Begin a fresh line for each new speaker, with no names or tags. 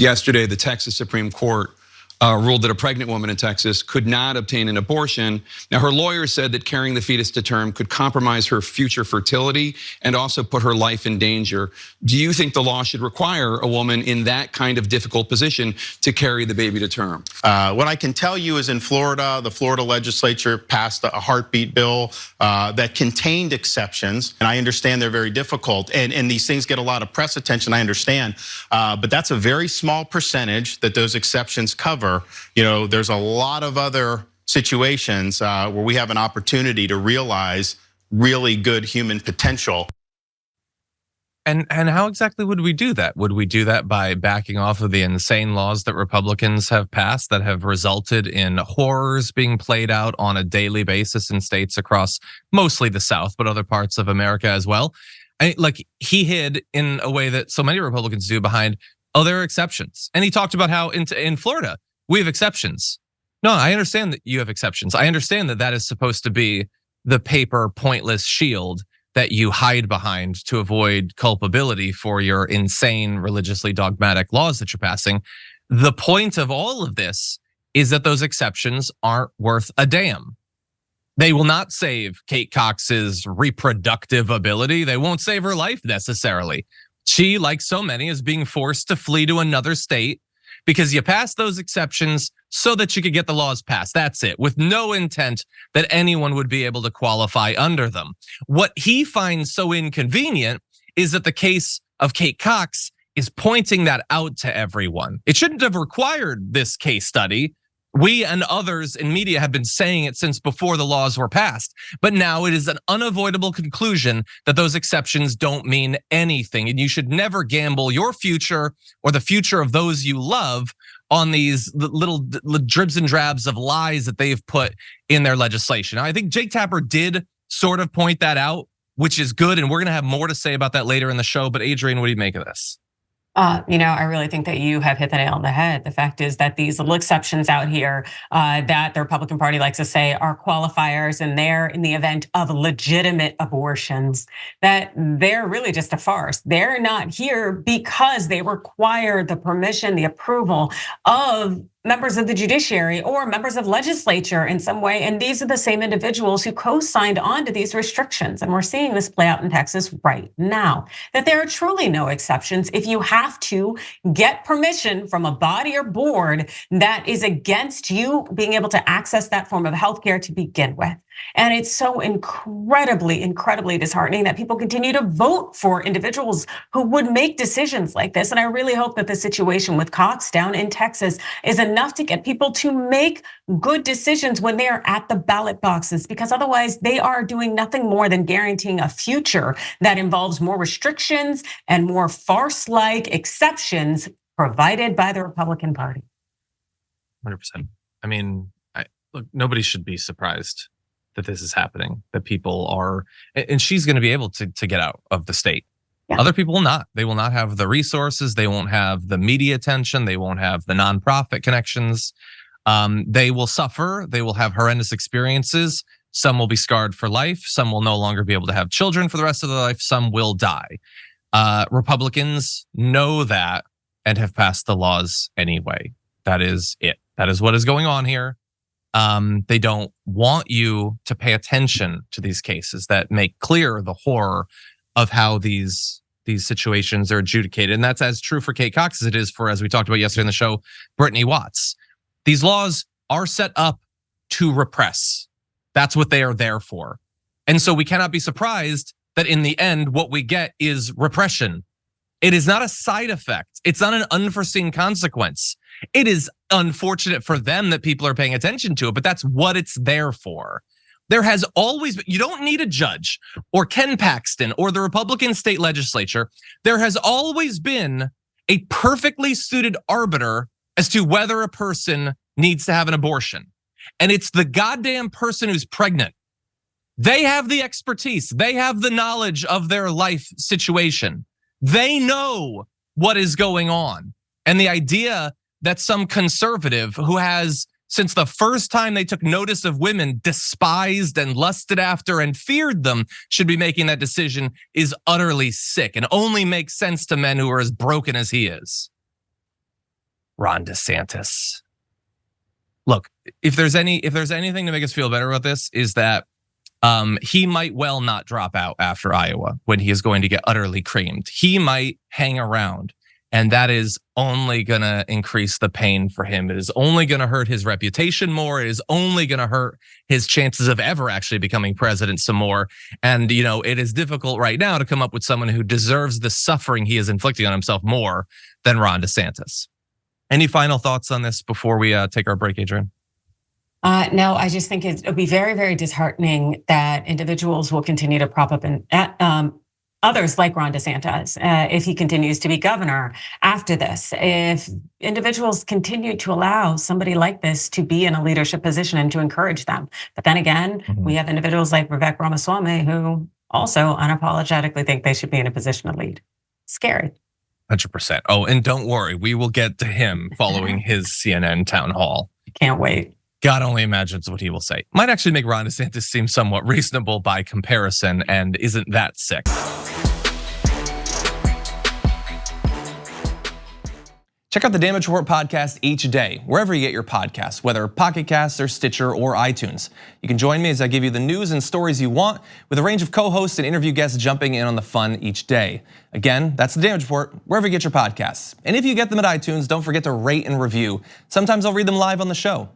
Yesterday, the Texas Supreme Court ruled that a pregnant woman in Texas could not obtain an abortion. Now, her lawyer said that carrying the fetus to term could compromise her future fertility and also put her life in danger. Do you think the law should require a woman in that kind of difficult position to carry the baby to term?
What I can tell you is in Florida, the Florida legislature passed a heartbeat bill that contained exceptions. And I understand they're very difficult. And these things get a lot of press attention, I understand. But that's a very small percentage that those exceptions cover. You know, there's a lot of other situations where we have an opportunity to realize really good human potential.
And how exactly would we do that? Would we do that by backing off of the insane laws that Republicans have passed that have resulted in horrors being played out on a daily basis in states across mostly the South, but other parts of America as well? Like, he hid in a way that so many Republicans do behind, oh, there are exceptions. And he talked about how in Florida, we have exceptions. No, I understand that you have exceptions. I understand that that is supposed to be the paper pointless shield that you hide behind to avoid culpability for your insane religiously dogmatic laws that you're passing. The point of all of this is that those exceptions aren't worth a damn. They will not save Kate Cox's reproductive ability. They won't save her life necessarily. She, like so many, is being forced to flee to another state because you passed those exceptions so that you could get the laws passed. That's it, with no intent that anyone would be able to qualify under them. What he finds so inconvenient is that the case of Kate Cox is pointing that out to everyone. It shouldn't have required this case study. We and others in media have been saying it since before the laws were passed, but now it is an unavoidable conclusion that those exceptions don't mean anything, and you should never gamble your future or the future of those you love on these little dribs and drabs of lies that they've put in their legislation. Now, I think Jake Tapper did sort of point that out, which is good, and we're gonna have more to say about that later in the show, but Adrienne, what do you make of this?
I really think that you have hit the nail on the head. The fact is that these little exceptions out here that the Republican Party likes to say are qualifiers, and they're in the event of legitimate abortions, that they're really just a farce. They're not here because they require the permission, the approval of members of the judiciary or members of legislature in some way. And these are the same individuals who co-signed on to these restrictions. And we're seeing this play out in Texas right now, that there are truly no exceptions if you have to get permission from a body or board that is against you being able to access that form of healthcare to begin with. And it's so incredibly, incredibly disheartening that people continue to vote for individuals who would make decisions like this. And I really hope that the situation with Cox down in Texas is enough to get people to make good decisions when they are at the ballot boxes, because otherwise they are doing nothing more than guaranteeing a future that involves more restrictions and more farce-like exceptions provided by the Republican Party.
100%. I mean, look, nobody should be surprised that this is happening, that people are, and she's going to be able to get out of the state. Yeah. Other people will not. They will not have the resources. They won't have the media attention. They won't have the nonprofit connections. They will suffer. They will have horrendous experiences. Some will be scarred for life. Some will no longer be able to have children for the rest of their life. Some will die. Republicans know that and have passed the laws anyway. That is it. That is what is going on here. They don't want you to pay attention to these cases that make clear the horror of how these situations are adjudicated. And that's as true for Kate Cox as it is for, as we talked about yesterday in the show, Brittany Watts. These laws are set up to repress. That's what they are there for. And so we cannot be surprised that in the end, what we get is repression. It is not a side effect. It's not an unforeseen consequence. It is unfortunate for them that people are paying attention to it, but that's what it's there for. There has always been, you don't need a judge or Ken Paxton or the Republican state legislature. There has always been a perfectly suited arbiter as to whether a person needs to have an abortion. And it's the goddamn person who's pregnant. They have the expertise. They have the knowledge of their life situation. They know what is going on. And the idea that some conservative who has, since the first time they took notice of women, despised and lusted after and feared them, should be making that decision is utterly sick and only makes sense to men who are as broken as he is. Ron DeSantis. Look, if there's anything to make us feel better about this, is that he might well not drop out after Iowa when he is going to get utterly creamed. He might hang around, and that is only gonna increase the pain for him. It is only gonna hurt his reputation more. It is only gonna hurt his chances of ever actually becoming president some more. And it is difficult right now to come up with someone who deserves the suffering he is inflicting on himself more than Ron DeSantis. Any final thoughts on this before we take our break, Adrienne?
No, I just think it would be very, very disheartening that individuals will continue to prop up others like Ron DeSantis if he continues to be governor after this. If individuals continue to allow somebody like this to be in a leadership position and to encourage them. But then again, we have individuals like Vivek Ramaswamy who also unapologetically think they should be in a position to lead. Scary.
100%. Oh, and don't worry, we will get to him following his CNN town hall.
Can't wait.
God only imagines what he will say. Might actually make Ron DeSantis seem somewhat reasonable by comparison and isn't that sick. Check out the Damage Report podcast each day, wherever you get your podcasts, whether Pocket Casts or Stitcher or iTunes. You can join me as I give you the news and stories you want, with a range of co-hosts and interview guests jumping in on the fun each day. Again, that's the Damage Report, wherever you get your podcasts. And if you get them at iTunes, don't forget to rate and review. Sometimes I'll read them live on the show.